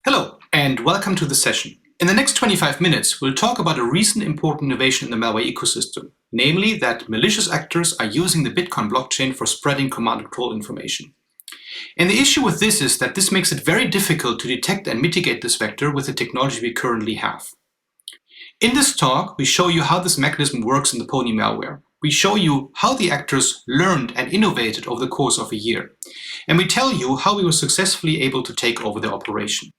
Hello, and welcome to the session. In the next 25 minutes, we'll talk about a recent important innovation in the malware ecosystem, namely that malicious actors are using the Bitcoin blockchain for spreading command and control information. And the issue with this is that this makes it very difficult to detect and mitigate this vector with the technology we currently have. In this talk, we show you how this mechanism works in the Pony malware. We show you how the actors learned and innovated over the course of a year. And we tell you how we were successfully able to take over the operation.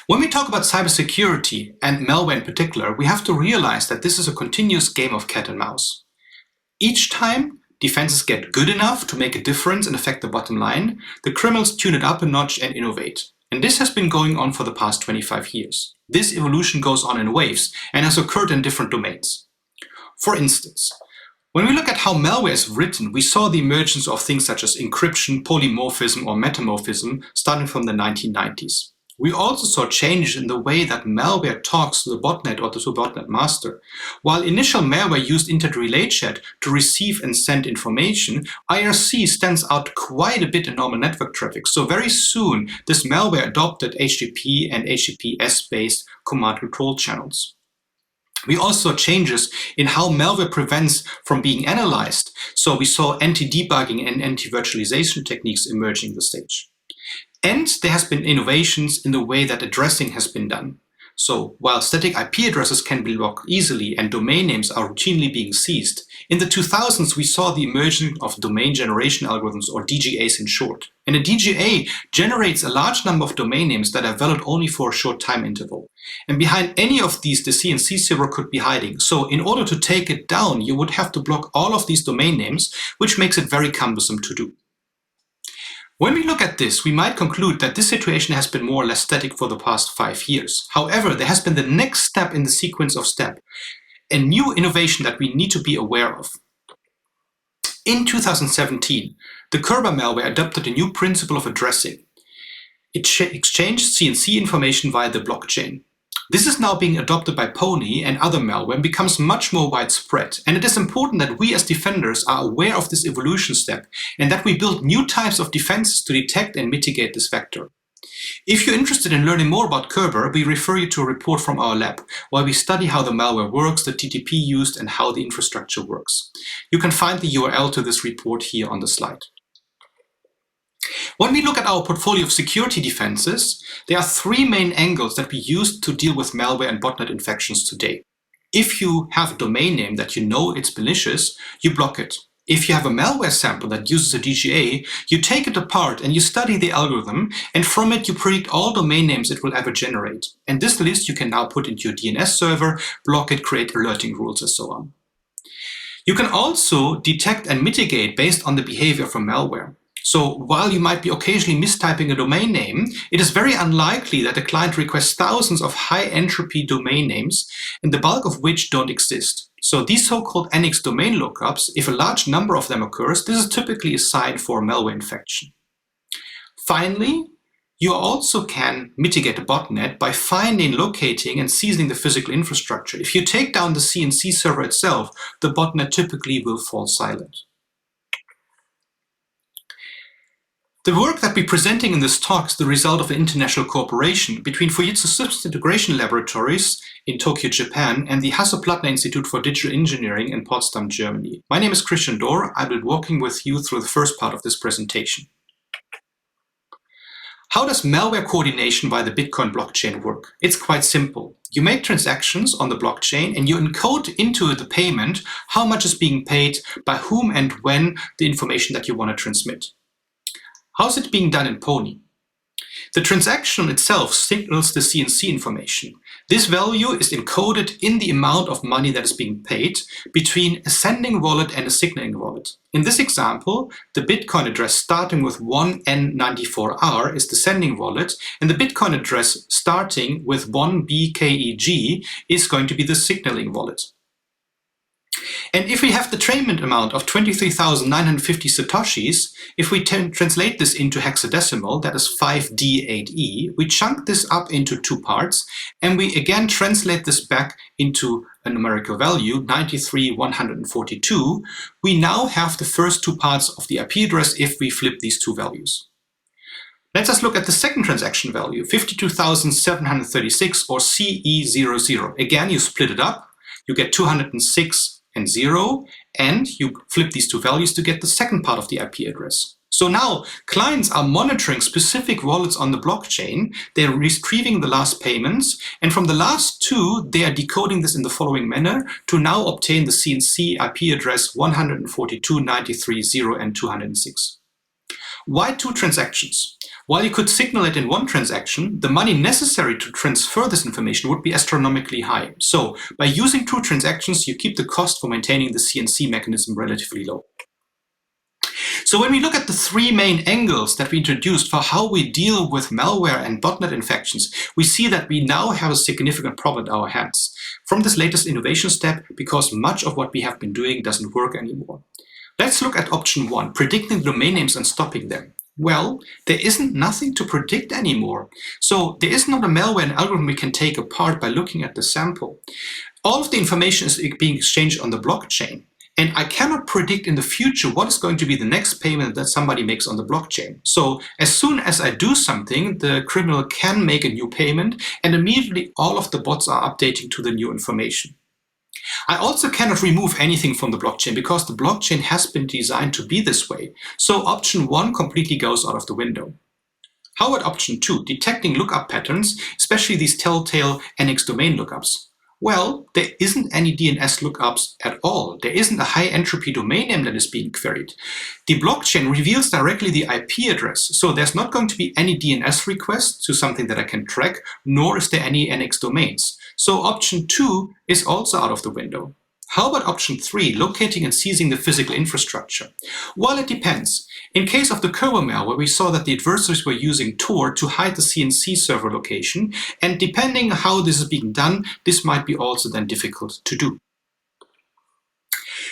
When we talk about cybersecurity, and malware in particular, we have to realize that this is a continuous game of cat and mouse. Each time defenses get good enough to make a difference and affect the bottom line, the criminals tune it up a notch and innovate. And this has been going on for the past 25 years. This evolution goes on in waves and has occurred in different domains. For instance, when we look at how malware is written, we saw the emergence of things such as encryption, polymorphism, or metamorphism starting from the 1990s. We also saw changes in the way that malware talks to the botnet or to the botnet master. While initial malware used internet relay chat to receive and send information, IRC stands out quite a bit in normal network traffic. So very soon, this malware adopted HTTP and HTTPS-based command control channels. We also saw changes in how malware prevents from being analyzed. So we saw anti-debugging and anti-virtualization techniques emerging the stage. And there has been innovations in the way that addressing has been done. So while static IP addresses can be blocked easily and domain names are routinely being seized, in the 2000s we saw the emergence of domain generation algorithms, or DGAs in short. And a DGA generates a large number of domain names that are valid only for a short time interval. And behind any of these, the CNC server could be hiding. So in order to take it down, you would have to block all of these domain names, which makes it very cumbersome to do. When we look at this, we might conclude that this situation has been more or less static for the past 5 years. However, there has been the next step in the sequence of steps, a new innovation that we need to be aware of. In 2017, the Kerber malware adopted a new principle of addressing. It exchanged CNC information via the blockchain. This is now being adopted by Pony and other malware and becomes much more widespread. And it is important that we as defenders are aware of this evolution step and that we build new types of defenses to detect and mitigate this vector. If you're interested in learning more about Kerber, we refer you to a report from our lab, where we study how the malware works, the TTP used, and how the infrastructure works. You can find the URL to this report here on the slide. When we look at our portfolio of security defenses, there are 3 main angles that we use to deal with malware and botnet infections today. If you have a domain name that you know it's malicious, you block it. If you have a malware sample that uses a DGA, you take it apart and you study the algorithm, and from it you predict all domain names it will ever generate. And this list you can now put into your DNS server, block it, create alerting rules, and so on. You can also detect and mitigate based on the behavior from malware. So while you might be occasionally mistyping a domain name, it is very unlikely that a client requests thousands of high-entropy domain names, and the bulk of which don't exist. So these so-called NX domain lookups, if a large number of them occurs, this is typically a sign for a malware infection. Finally, you also can mitigate a botnet by finding, locating, and seizing the physical infrastructure. If you take down the CNC server itself, the botnet typically will fall silent. The work that we're presenting in this talk is the result of an international cooperation between Fujitsu Systems Integration Laboratories in Tokyo, Japan, and the Hasso-Plattner Institute for Digital Engineering in Potsdam, Germany. My name is Christian Dohr. I will be walking with you through the first part of this presentation. How does malware coordination via the Bitcoin blockchain work? It's quite simple. You make transactions on the blockchain and you encode into the payment how much is being paid, by whom and when, the information that you want to transmit. How's it being done in Pony? The transaction itself signals the CNC information. This value is encoded in the amount of money that is being paid between a sending wallet and a signaling wallet. In this example, the Bitcoin address starting with 1N94R is the sending wallet, and the Bitcoin address starting with 1BKEG is going to be the signaling wallet. And if we have the payment amount of 23,950 Satoshis, if we translate this into hexadecimal, that is 5D8E, we chunk this up into 2 parts, and we again translate this back into a numerical value, 93,142. We now have the first 2 parts of the IP address if we flip these 2 values. Let us look at the second transaction value, 52,736 or CE00. Again, you split it up, you get 206 and 0, and you flip these two values to get the second part of the IP address. So now clients are monitoring specific wallets on the blockchain, they're retrieving the last payments, and from the last two, they are decoding this in the following manner to now obtain the CNC IP address 142.93.0 and 206. Why two transactions? While you could signal it in one transaction, the money necessary to transfer this information would be astronomically high. So by using two transactions, you keep the cost for maintaining the CNC mechanism relatively low. So when we look at the three main angles that we introduced for how we deal with malware and botnet infections, we see that we now have a significant problem at our hands from this latest innovation step, because much of what we have been doing doesn't work anymore. Let's look at option 1, predicting domain names and stopping them. Well, there isn't nothing to predict anymore. So there is not a malware algorithm we can take apart by looking at the sample. All of the information is being exchanged on the blockchain. And I cannot predict in the future what is going to be the next payment that somebody makes on the blockchain. So as soon as I do something, the criminal can make a new payment, and immediately all of the bots are updating to the new information. I also cannot remove anything from the blockchain because the blockchain has been designed to be this way. So option 1 completely goes out of the window. How about option 2, detecting lookup patterns, especially these telltale NX domain lookups? Well, there isn't any DNS lookups at all. There isn't a high entropy domain name that is being queried. The blockchain reveals directly the IP address, so there's not going to be any DNS request to something that I can track, nor is there any NX domains. So option 2 is also out of the window. How about option 3, locating and seizing the physical infrastructure? Well, it depends. In case of the Takeover malware, we saw that the adversaries were using Tor to hide the CNC server location, and depending on how this is being done, this might be also then difficult to do.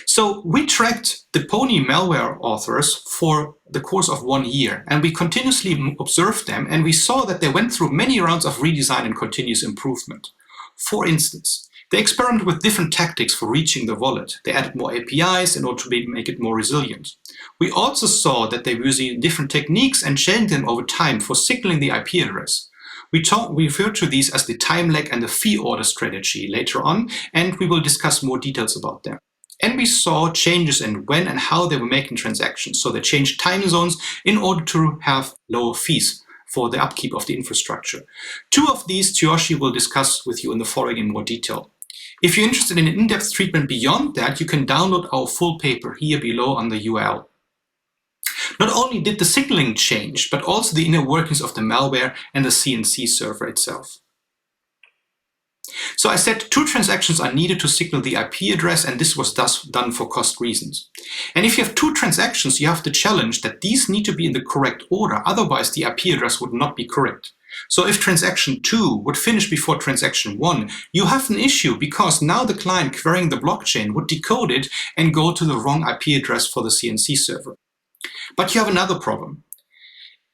So we tracked the Pony malware authors for the course of 1 year, and we continuously observed them, and we saw that they went through many rounds of redesign and continuous improvement. For instance, they experimented with different tactics for reaching the wallet. They added more APIs in order to make it more resilient. We also saw that they were using different techniques and changing them over time for signaling the IP address. We refer to these as the time lag and the fee order strategy later on, and we will discuss more details about them. And we saw changes in when and how they were making transactions. So they changed time zones in order to have lower fees for the upkeep of the infrastructure. Two of these Tsuyoshi will discuss with you in the following in more detail. If you're interested in an in-depth treatment beyond that, you can download our full paper here below on the URL. Not only did the signaling change, but also the inner workings of the malware and the CNC server itself. So I said 2 transactions are needed to signal the IP address, and this was thus done for cost reasons. And if you have 2 transactions, you have the challenge that these need to be in the correct order, otherwise the IP address would not be correct. So if transaction 2 would finish before transaction 1, you have an issue because now the client querying the blockchain would decode it and go to the wrong IP address for the CNC server. But you have another problem.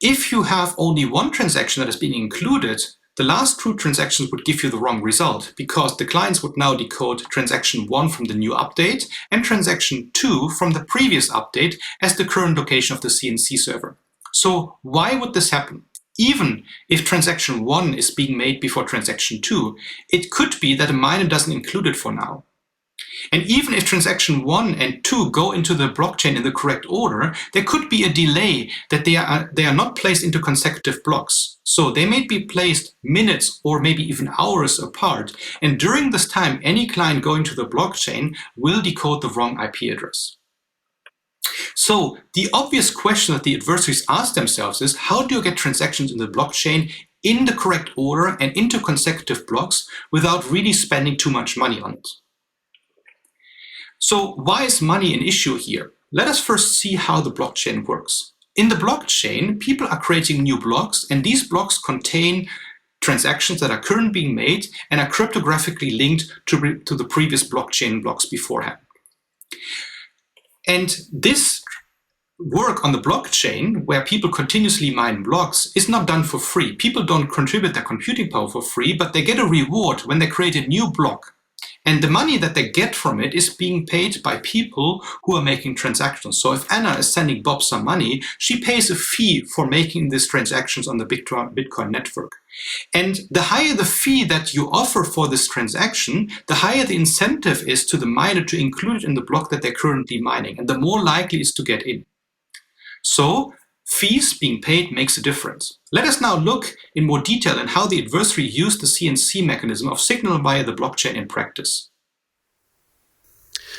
If you have only 1 transaction that is being included, the last 2 transactions would give you the wrong result because the clients would now decode transaction 1 from the new update and transaction 2 from the previous update as the current location of the CNC server. So why would this happen? Even if transaction 1 is being made before transaction 2, it could be that a miner doesn't include it for now. And even if transaction 1 and 2 go into the blockchain in the correct order, there could be a delay that they are not placed into consecutive blocks. So they may be placed minutes or maybe even hours apart. And during this time, any client going to the blockchain will decode the wrong IP address. So the obvious question that the adversaries ask themselves is, how do you get transactions in the blockchain in the correct order and into consecutive blocks without really spending too much money on it? So why is money an issue here? Let us first see how the blockchain works. In the blockchain, people are creating new blocks, and these blocks contain transactions that are currently being made and are cryptographically linked to the previous blockchain blocks beforehand. And this work on the blockchain, where people continuously mine blocks, is not done for free. People don't contribute their computing power for free, but they get a reward when they create a new block. And the money that they get from it is being paid by people who are making transactions. So if Anna is sending Bob some money, she pays a fee for making these transactions on the Bitcoin network. And the higher the fee that you offer for this transaction, the higher the incentive is to the miner to include it in the block that they're currently mining, and the more likely is to get in. So fees being paid makes a difference. Let us now look in more detail at how the adversary used the CNC mechanism of signal via the blockchain in practice.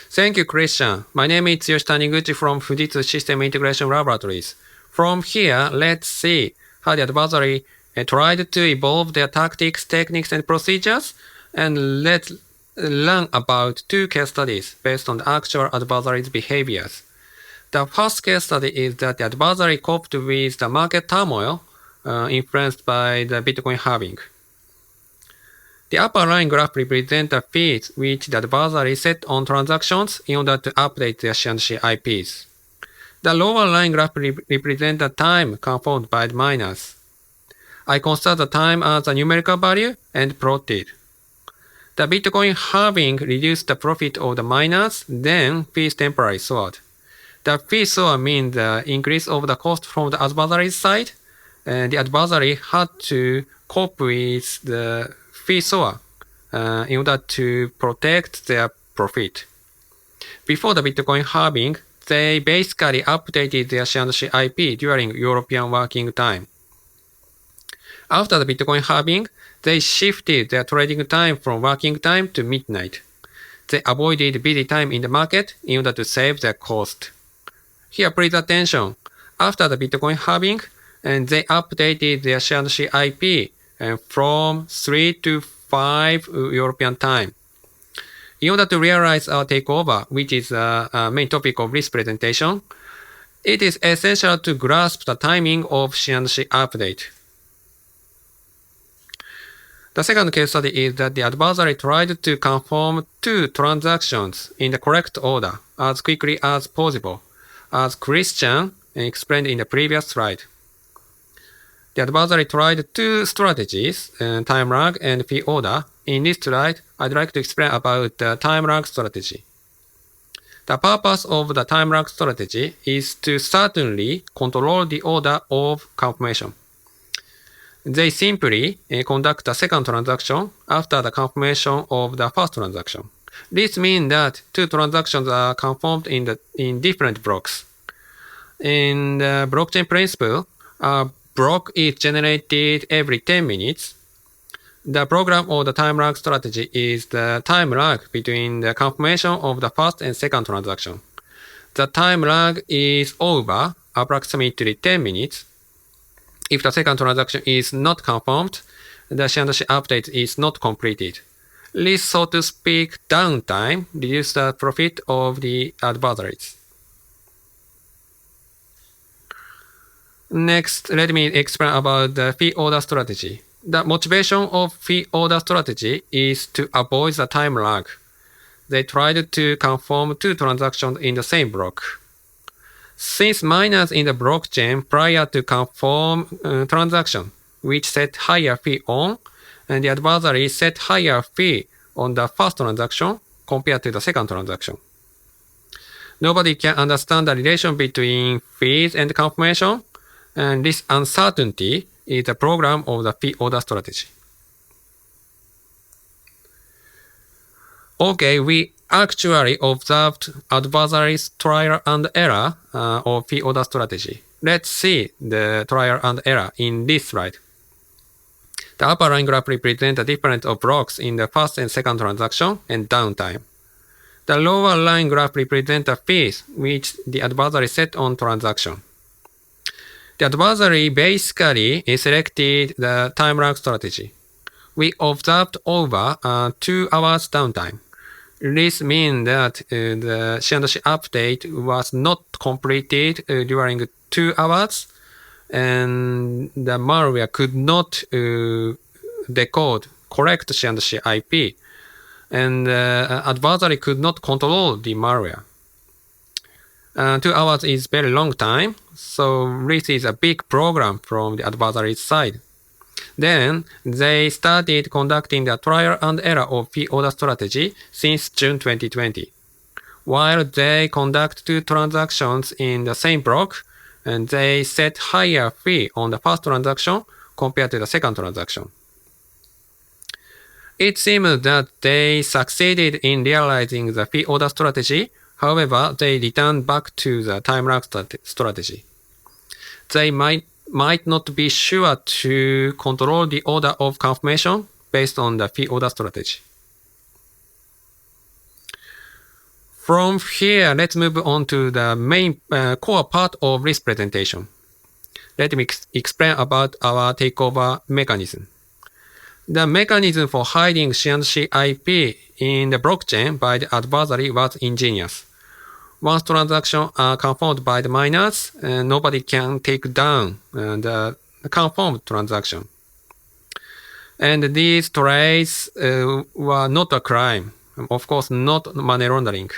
Thank you, Christian. My name is Yoshi Taniguchi from Fujitsu System Integration Laboratories. From here, let's see how the adversary tried to evolve their tactics, techniques, and procedures, and let's learn about two case studies based on the actual adversary's behaviors. The first case study is that the adversary coped with the market turmoil influenced by the Bitcoin halving. The upper line graph represents the fees which the adversary set on transactions in order to update their CNC IPs. The lower line graph represents the time confirmed by the miners. I consider the time as a numerical value and plotted. The Bitcoin halving reduced the profit of the miners, then fees temporarily soared. The fee soar means the increase of the cost from the adversary's side, and the adversary had to cope with the fee soar in order to protect their profit. Before the Bitcoin halving, they basically updated their CNC IP during European working time. After the Bitcoin halving, they shifted their trading time from working time to midnight. They avoided busy time in the market in order to save their cost. Here, please attention. After the Bitcoin halving, and they updated their CNC IP from 3 to 5 European time. In order to realize our takeover, which is the main topic of this presentation, it is essential to grasp the timing of CNC update. The second case study is that the adversary tried to confirm two transactions in the correct order as quickly as possible, as Christian explained in the previous slide. The adversary tried two strategies, time lag and fee order. In this slide, I'd like to explain about the time lag strategy. The purpose of the time lag strategy is to certainly control the order of confirmation. They simply conduct a second transaction after the confirmation of the first transaction. This means that two transactions are confirmed in different blocks. In the blockchain principle, a block is generated every 10 minutes. The program of the time lag strategy is the time lag between the confirmation of the first and second transaction. The time lag is over approximately 10 minutes. If the second transaction is not confirmed, the CNC update is not completed. This, so to speak, downtime reduces the profit of the adversaries. Next, let me explain about the fee order strategy. The motivation of fee order strategy is to avoid the time lag. They tried to confirm two transactions in the same block. Since miners in the blockchain prior to confirm transaction, which set higher fee on, and the adversary set higher fee on the first transaction compared to the second transaction. Nobody can understand the relation between fees and confirmation, and this uncertainty is the program of the fee order strategy. Okay, we actually observed adversaries' trial and error of fee order strategy. Let's see the trial and error in this slide. The upper line graph represents the difference of blocks in the first and second transaction and downtime. The lower line graph represents the fees which the adversary set on transaction. The adversary basically selected the time lag strategy. We observed over 2 hours downtime. This means that the CNC update was not completed during 2 hours, and the malware could not decode correct CNC IP, and the adversary could not control the malware. 2 hours is very long time, so this is a big program from the adversary's side. Then they started conducting the trial and error of P-order strategy since June 2020. While they conduct 2 transactions in the same block, and they set higher fee on the first transaction compared to the second transaction. It seems that they succeeded in realizing the fee order strategy. However, they returned back to the time lag strategy. They might not be sure to control the order of confirmation based on the fee order strategy. From here, let's move on to the main core part of risk presentation. Let me explain about our takeover mechanism. The mechanism for hiding C&C IP in the blockchain by the adversary was ingenious. Once transactions are confirmed by the miners, nobody can take down the confirmed transaction. And these trades were not a crime, of course not money laundering.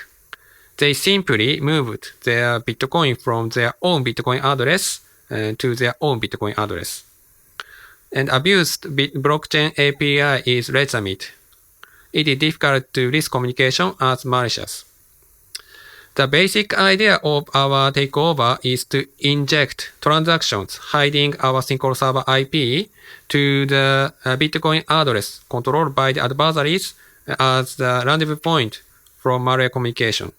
They simply moved their Bitcoin from their own Bitcoin address to their own Bitcoin address. And abused blockchain API is legitimate. It is difficult to risk communication as malicious. The basic idea of our takeover is to inject transactions hiding our sinkhole server IP to the Bitcoin address controlled by the adversaries as the rendezvous point from malware communication.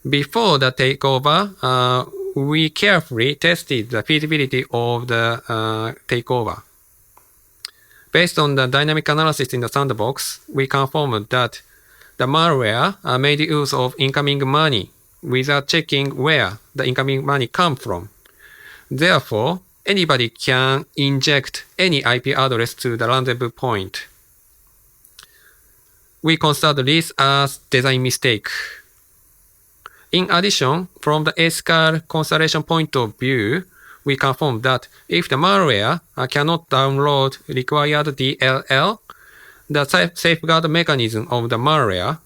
Before the takeover, we carefully tested the feasibility of the takeover. Based on the dynamic analysis in the sandbox, we confirmed that the malware made use of incoming money without checking where the incoming money comes from. Therefore, anybody can inject any IP address to the rendezvous point. We consider this as design mistake. In addition, from the ethical consideration point of view, we confirm that if the malware cannot download required DLL, the safeguard mechanism of the malware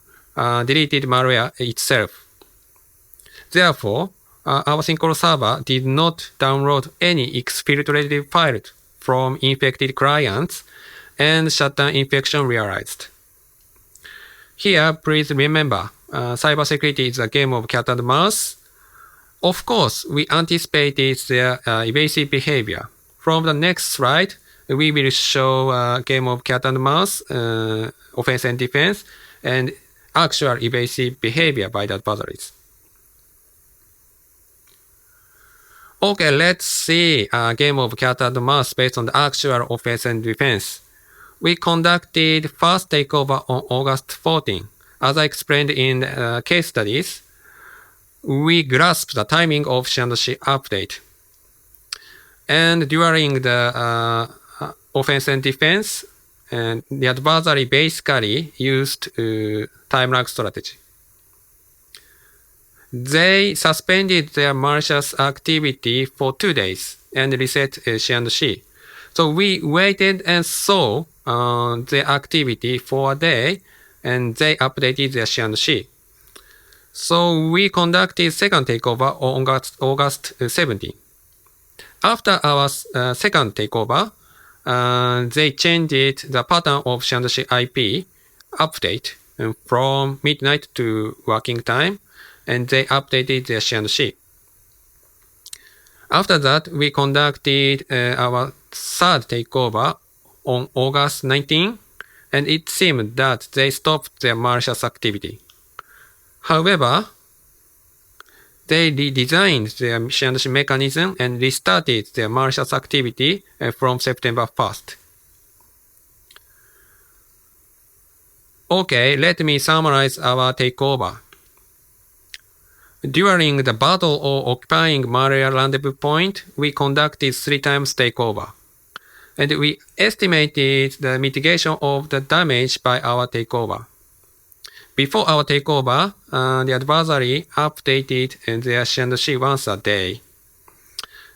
deleted malware itself. Therefore, our sinkhole server did not download any exfiltrated files from infected clients and shutdown infection realized. Here, please remember, cybersecurity is a game of cat and mouse. Of course, we anticipated their evasive behavior. From the next slide, we will show a game of cat and mouse, offense and defense, and actual evasive behavior by the adversaries. Okay, let's see a game of cat and mouse based on the actual offense and defense. We conducted first takeover on August 14. As I explained in case studies, we grasped the timing of C&C update. And during the offense and defense, and the adversary basically used time lag strategy. They suspended their malicious activity for 2 days and reset C&C. So we waited and saw their activity for a day, and they updated their C&C. So we conducted second takeover on August 17. After our second takeover, they changed the pattern of C&C IP update from midnight to working time, and they updated their C&C. After that, we conducted our third takeover on August 19, and it seemed that they stopped their malicious activity. However, they redesigned their C&C mechanism and restarted their malicious activity from September 1st. Okay, let me summarize our takeover. During the battle of occupying malware rendezvous point, we conducted 3 times takeover. And we estimated the mitigation of the damage by our takeover. Before our takeover, the adversary updated their C&C once a day.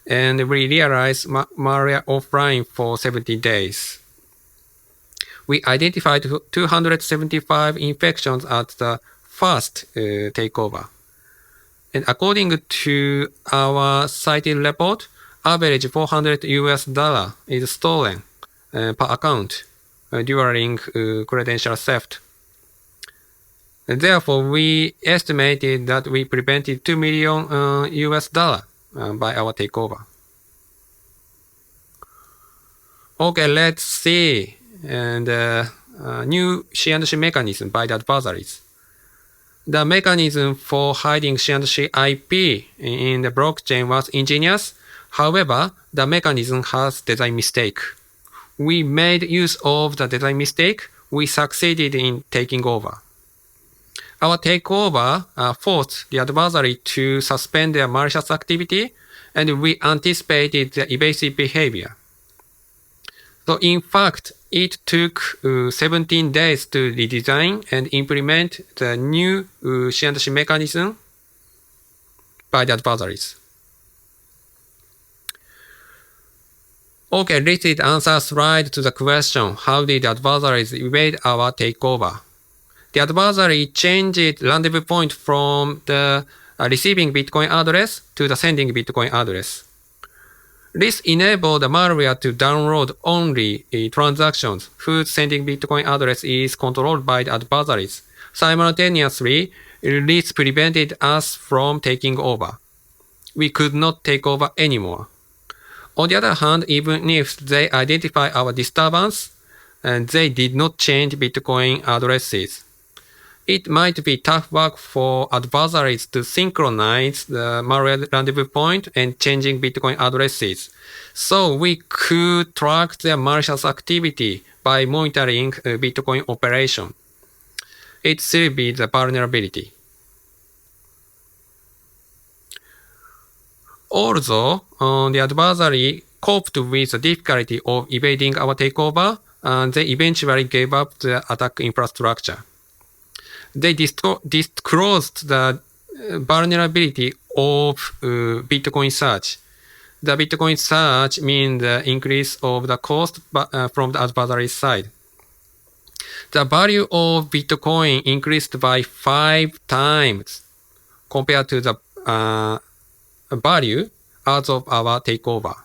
And we realized malware offline for 70 days. We identified 275 infections at the first takeover. And according to our cited report, average $400 is stolen per account during credential theft. Therefore, we estimated that we prevented $2 million by our takeover. Okay, let's see the new she mechanism by the adversaries. The mechanism for hiding she IP in the blockchain was ingenious. However, the mechanism has design mistake. We made use of the design mistake. We succeeded in taking over. Our takeover forced the adversary to suspend their malicious activity, and we anticipated the evasive behavior. So in fact, it took 17 days to redesign and implement the new she mechanism by the adversaries. Okay, this is the answer slide to the question, how did the adversaries evade our takeover? The adversary changed rendezvous point from the receiving Bitcoin address to the sending Bitcoin address. This enabled the malware to download only transactions whose sending Bitcoin address is controlled by the adversaries. Simultaneously, this prevented us from taking over. We could not take over anymore. On the other hand, even if they identify our disturbance, they did not change Bitcoin addresses. It might be tough work for adversaries to synchronize the malware rendezvous point and changing Bitcoin addresses. So we could track their malicious activity by monitoring Bitcoin operation. It still be the vulnerability. Although the adversary coped with the difficulty of evading our takeover, they eventually gave up the attack infrastructure. They disclosed the vulnerability of Bitcoin search. The Bitcoin search means the increase of the cost from the adversary side. The value of Bitcoin increased by 5 times compared to the value as of our takeover.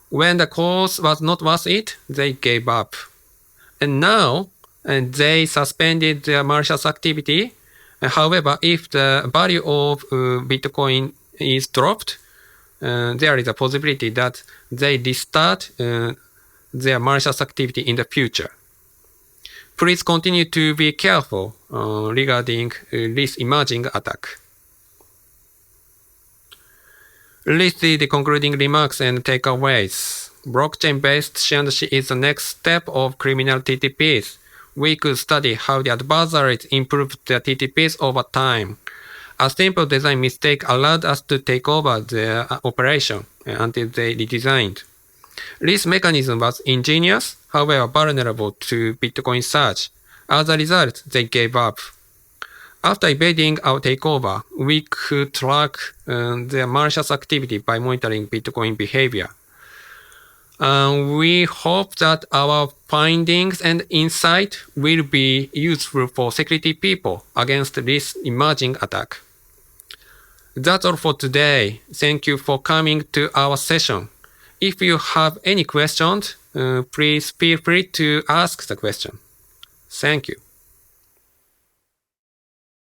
When the cost was not worth it, they gave up. And now, they suspended their malicious activity. However, if the value of Bitcoin is dropped, there is a possibility that they restart their malicious activity in the future. Please continue to be careful regarding this emerging attack. Let's see the concluding remarks and takeaways. Blockchain-based she is the next step of criminal TTPs. We could study how the adversaries improved their TTPs over time. A simple design mistake allowed us to take over their operation until they redesigned. This mechanism was ingenious, however vulnerable to Bitcoin search. As a result, they gave up. After evading our takeover, we could track their malicious activity by monitoring Bitcoin behavior. We hope that our findings and insight will be useful for security people against this emerging attack. That's all for today. Thank you for coming to our session. If you have any questions, please feel free to ask the question. Thank you.